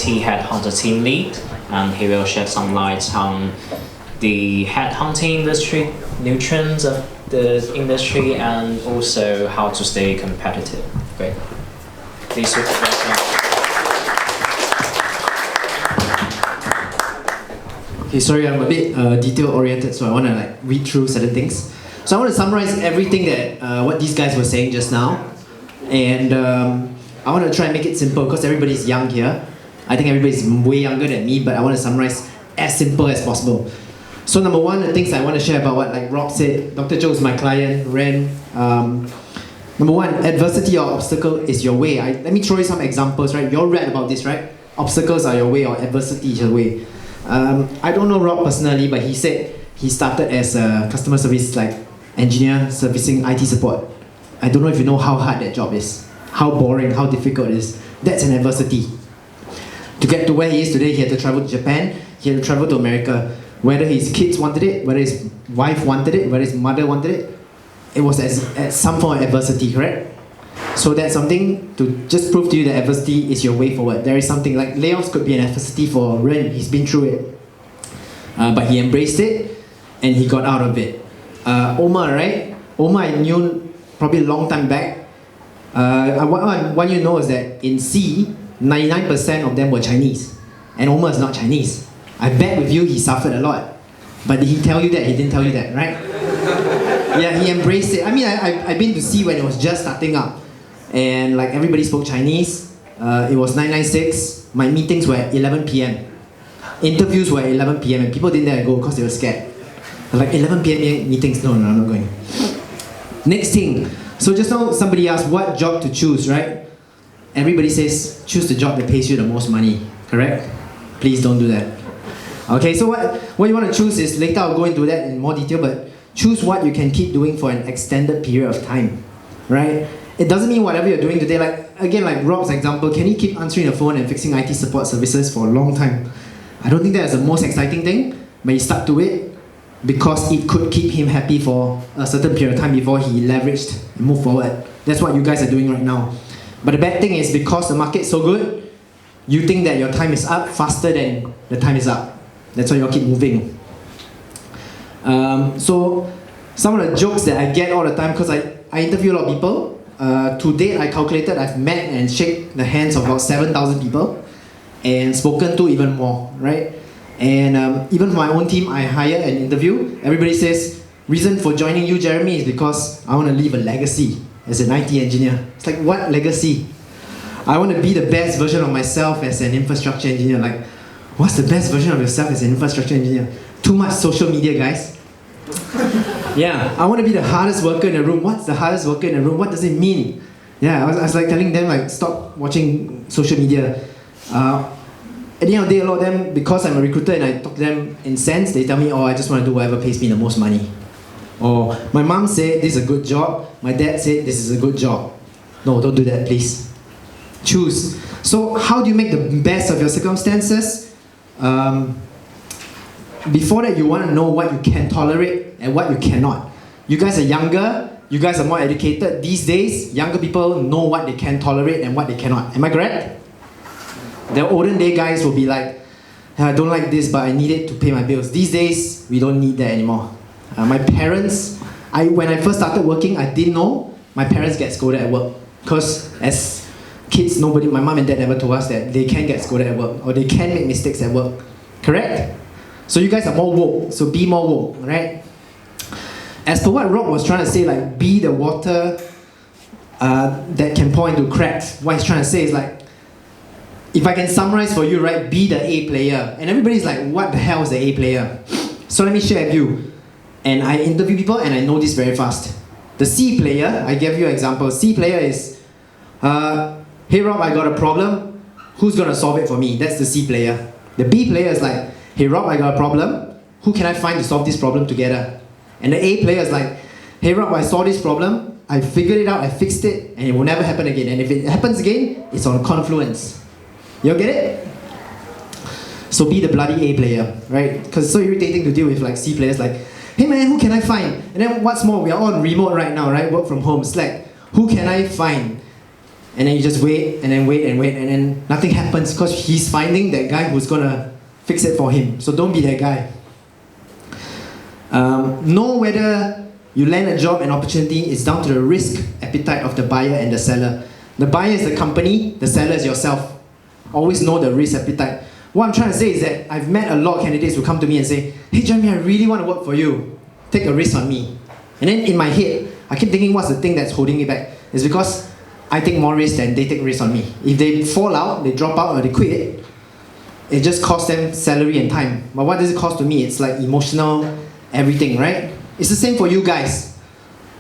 IT headhunter team lead, and he will shed some light on the headhunting industry, new trends of the industry, and also how to stay competitive. Great. Please welcome. Okay, sorry, I'm a bit detail-oriented, so I want to read through certain things. So I want to summarize everything that what these guys were saying just now, and I want to try and make it simple because everybody's young here. I think everybody's way younger than me, but I want to summarize as simple as possible. So number one, the things I want to share about what Rob said, Dr. Joe is my client, Ren. Number one, adversity or obstacle is your way. Let me throw you some examples, right? You all read about this, right? Obstacles are your way or adversity is your way. I don't know Rob personally, but he said he started as a customer service engineer servicing IT support. I don't know if you know how hard that job is, how boring, how difficult it is. That's an adversity. To get to where he is today, he had to travel to Japan, he had to travel to America. Whether his kids wanted it, whether his wife wanted it, whether his mother wanted it, it was as some form of adversity, correct? So that's something to just prove to you that adversity is your way forward. There is something like layoffs could be an adversity for Ren. He's been through it. But he embraced it and he got out of it. Omar, right? Omar I knew probably a long time back. What you know is that in C, 99% of them were Chinese. And Omar is not Chinese. I bet with you he suffered a lot. But did he tell you that? He didn't tell you that, right? Yeah, he embraced it. I mean, I've been to C when it was just starting up. And everybody spoke Chinese. It was 996. My meetings were at 11 p.m. Interviews were at 11 p.m. and people didn't dare go because they were scared. 11 p.m. meetings, no, I'm not going. Next thing. So just now somebody asked what job to choose, right? Everybody says choose the job that pays you the most money, correct? Please don't do that. Okay, so what you want to choose is, later I'll go into that in more detail, but choose what you can keep doing for an extended period of time, right? It doesn't mean whatever you're doing today, again, Rob's example, can he keep answering the phone and fixing IT support services for a long time? I don't think that's the most exciting thing, but he stuck to it because it could keep him happy for a certain period of time before he leveraged and moved forward. That's what you guys are doing right now. But the bad thing is, because the market's so good, you think that your time is up faster than the time is up. That's why you all keep moving. So some of the jokes that I get all the time, because I interview a lot of people. To date, I calculated I've met and shake the hands of about 7,000 people and spoken to even more, right? And even for my own team, I hire and interview. Everybody says, reason for joining you, Jeremy, is because I want to leave a legacy as an IT engineer. It's like, what legacy? I want to be the best version of myself as an infrastructure engineer. What's the best version of yourself as an infrastructure engineer? Too much social media, guys. Yeah, I want to be the hardest worker in the room. What's the hardest worker in the room? What does it mean? Yeah, I was telling them, stop watching social media. At the end of the day, a lot of them, because I'm a recruiter and I talk to them in sense, they tell me, oh, I just want to do whatever pays me the most money. Or my mom said this is a good job, my dad said this is a good job. No, don't do that, please. Choose. So how do you make the best of your circumstances? Before that, you want to know what you can tolerate and what you cannot. You guys are younger, you guys are more educated. These days, younger people know what they can tolerate and what they cannot. Am I correct? The olden day guys will be like, I don't like this, but I need it to pay my bills. These days, we don't need that anymore. My parents, when I first started working, I didn't know my parents get scolded at work. Because as kids, my mom and dad never told us that they can get scolded at work or they can make mistakes at work. Correct? So you guys are more woke, so be more woke, right? As for what Rob was trying to say, be the water that can pour into cracks. What he's trying to say is if I can summarize for you, right, be the A player. And everybody's like, what the hell is the A player? So let me share with you. And I interview people and I know this very fast. The C player, I give you an example. C player is, hey Rob, I got a problem. Who's gonna solve it for me? That's the C player. The B player is like, hey Rob, I got a problem. Who can I find to solve this problem together? And the A player is like, hey Rob, I saw this problem. I figured it out, I fixed it, and it will never happen again. And if it happens again, it's on Confluence. You all get it? So be the bloody A player, right? Because it's so irritating to deal with C players hey man, who can I find? And then what's more, we are all remote right now, right? Work from home, Slack. Who can I find? and then you just wait and then wait and wait, and then nothing happens because he's finding that guy who's gonna fix it for him. So don't be that guy. Know whether you land a job and opportunity is down to the risk appetite of the buyer and the seller. The buyer is the company, the seller is yourself. Always know the risk appetite. What I'm trying to say is that I've met a lot of candidates who come to me and say, hey Jeremy, I really want to work for you. Take a risk on me. And then in my head, I keep thinking, what's the thing that's holding me back? It's because I take more risk than they take risk on me. If they fall out, they drop out or they quit, it just costs them salary and time. But what does it cost to me? It's like emotional, everything, right? It's the same for you guys.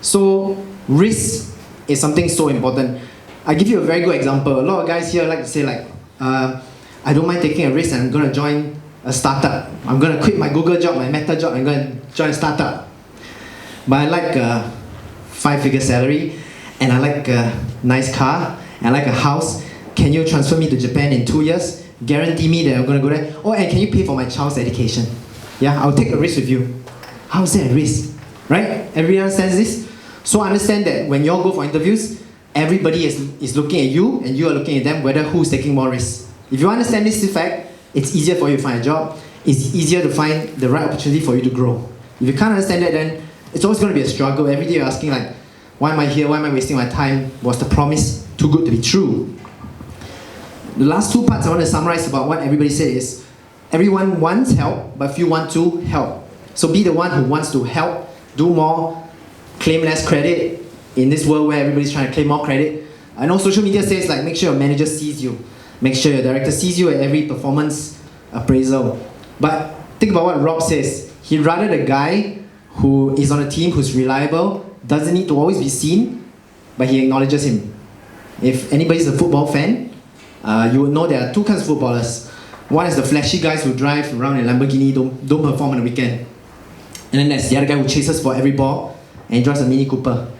So risk is something so important. I give you a very good example. A lot of guys here like to say like, I don't mind taking a risk and I'm going to join a startup. I'm going to quit my Google job, my Meta job, I'm going to join a startup. But I like a 5-figure salary, and I like a nice car, and I like a house. Can you transfer me to Japan in 2 years? Guarantee me that I'm going to go there. Oh, and can you pay for my child's education? Yeah, I'll take a risk with you. How is that a risk? Right? Everyone understands this? So understand that when you all go for interviews, everybody is looking at you and you are looking at them, whether who's taking more risks. If you understand this fact, it's easier for you to find a job. It's easier to find the right opportunity for you to grow. If you can't understand that, then it's always going to be a struggle. Every day you're asking like, why am I here? Why am I wasting my time? Was the promise too good to be true? The last 2 parts I want to summarize about what everybody said is, everyone wants help, but few want to help. So be the one who wants to help, do more, claim less credit in this world where everybody's trying to claim more credit. I know social media says like, make sure your manager sees you. Make sure your director sees you at every performance appraisal. But think about what Rob says. He'd rather the guy who is on a team who's reliable, doesn't need to always be seen, but he acknowledges him. If anybody's a football fan, you would know there are 2 kinds of footballers. One is the flashy guys who drive around in Lamborghini, don't perform on the weekend. And then there's the other guy who chases for every ball and drives a Mini Cooper.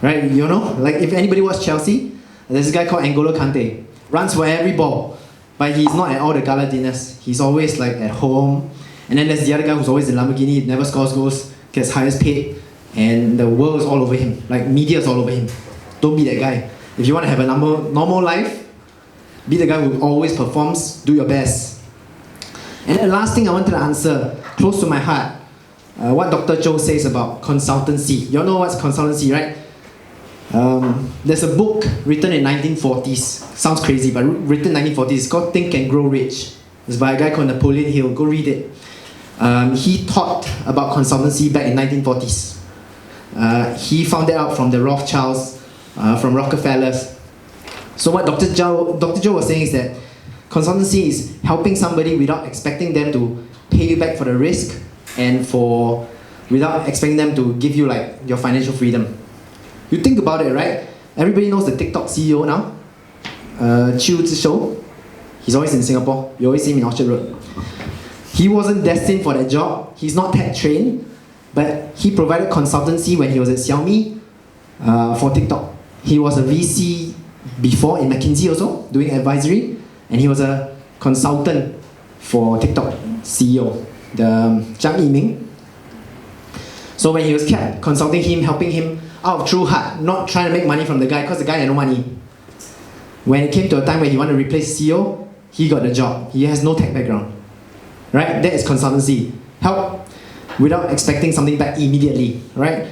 Right? You know? Like if anybody watched Chelsea, there's a guy called N'Golo Kante. Runs for every ball, but he's not at all the gala dinners. He's always like at home. And then there's the other guy who's always in Lamborghini, never scores goals, gets highest paid, and the world is all over him. Like media's all over him. Don't be that guy. If you want to have a normal life, be the guy who always performs, do your best. And the last thing I wanted to answer, close to my heart, what Dr. Zhou says about consultancy. You all know what's consultancy, right? There's a book written in 1940s. Sounds crazy, but written in 1940s. It's called Think and Grow Rich. It's by a guy called Napoleon Hill. Go read it. He taught about consultancy back in 1940s. He found it out from the Rothschilds, from Rockefellers. So what Dr. Zhou was saying is that consultancy is helping somebody without expecting them to pay you back for the risk, and without expecting them to give you like your financial freedom. You think about it, right? Everybody knows the TikTok CEO now, Chu Zishou. He's always in Singapore. You always see him in Orchard Road. He wasn't destined for that job. He's not tech trained, but he provided consultancy when he was at Xiaomi for TikTok. He was a VC before in McKinsey also, doing advisory, and he was a consultant for TikTok CEO, the Zhang Yiming. So when he was kept consulting him, helping him out of true heart, not trying to make money from the guy, because the guy had no money. When it came to a time where he wanted to replace CEO, he got the job. He has no tech background. Right? That is consultancy. Help without expecting something back immediately. Right?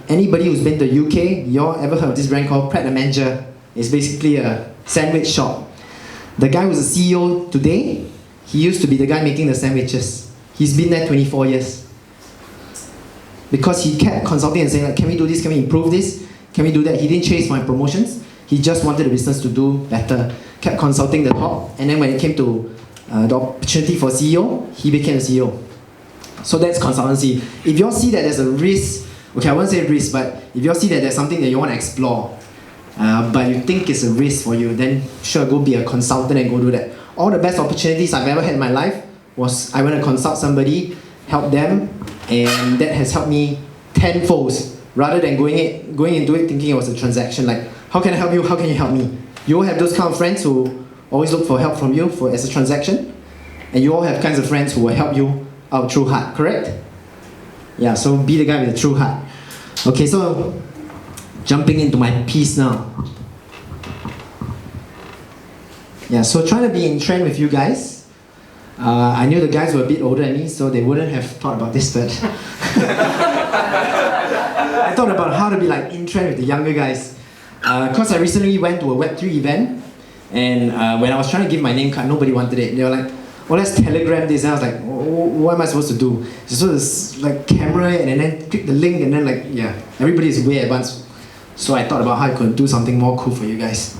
Anybody who's been to the UK, you all ever heard of this brand called Pret a Manger? It's basically a sandwich shop. The guy who's the CEO today, he used to be the guy making the sandwiches. He's been there 24 years. Because he kept consulting and saying, like, can we do this? Can we improve this? Can we do that? He didn't chase my promotions. He just wanted the business to do better. Kept consulting the top, and then when it came to the opportunity for CEO, he became a CEO. So that's consultancy. If you all see that there's a risk, okay, I won't say risk, but if you all see that there's something that you want to explore, but you think it's a risk for you, then sure, go be a consultant and go do that. All the best opportunities I've ever had in my life was I went to consult somebody, help them, and that has helped me tenfold, rather than going into it thinking it was a transaction. Like, how can I help you? How can you help me? You all have those kind of friends who always look for help from you as a transaction, and you all have kinds of friends who will help you out of true heart, correct? Yeah, so be the guy with a true heart. Okay, so jumping into my piece now. Yeah, so trying to be in trend with you guys. I knew the guys were a bit older than me, so they wouldn't have thought about this, but I thought about how to be like in trend with the younger guys. Because I recently went to a Web3 event, and when I was trying to give my name card, nobody wanted it. They were like, well, let's telegram this. And I was like, what am I supposed to do? So this like camera and then click the link, and then like, yeah, everybody is way advanced. So I thought about how I could do something more cool for you guys.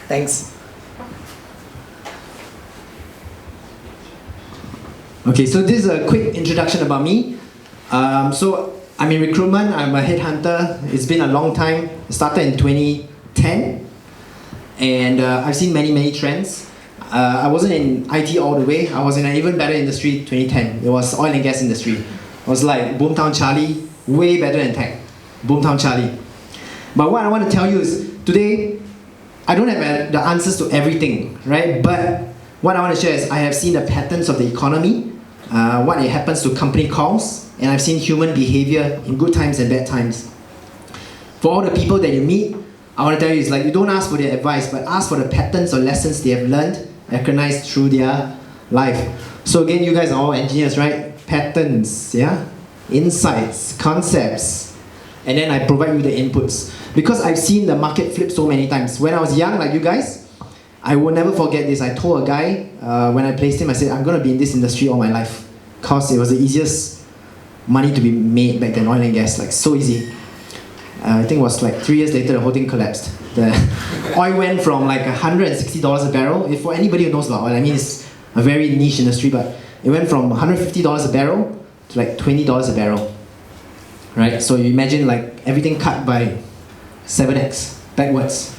Thanks. Okay, so this is a quick introduction about me. So I'm in recruitment, I'm a headhunter. It's been a long time. It started in 2010. And I've seen many trends. I wasn't in IT all the way. I was in an even better industry 2010. It was oil and gas industry. It was like Boomtown Charlie, way better than tech. Boomtown Charlie. But what I want to tell you is, today, I don't have the answers to everything, right? But what I want to share is I have seen the patterns of the economy, what it happens to company calls, and I've seen human behavior in good times and bad times. For all the people that you meet, I want to tell you is like, you don't ask for their advice, but ask for the patterns or lessons they have learned, recognized through their life. So again, you guys are all engineers, right? Patterns, yeah? Insights, concepts, and then I provide you the inputs. Because I've seen the market flip so many times. When I was young, like you guys, I will never forget this. I told a guy, when I placed him, I said, I'm going to be in this industry all my life. Because it was the easiest money to be made back then, oil and gas, like so easy. I think it was like 3 years later, the whole thing collapsed. The oil went from like $160 a barrel. If for anybody who knows about oil, I mean, it's a very niche industry, but it went from $150 a barrel to like $20 a barrel. Right? So you imagine like everything cut by 7x backwards.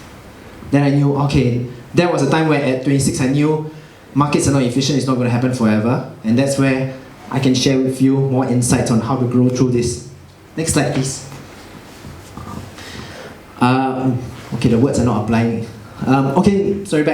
Then I knew, okay, that was a time where at 26 I knew markets are not efficient, it's not going to happen forever. And that's where I can share with you more insights on how to grow through this. Next slide, please. Okay, the words are not applying. Okay, sorry, back.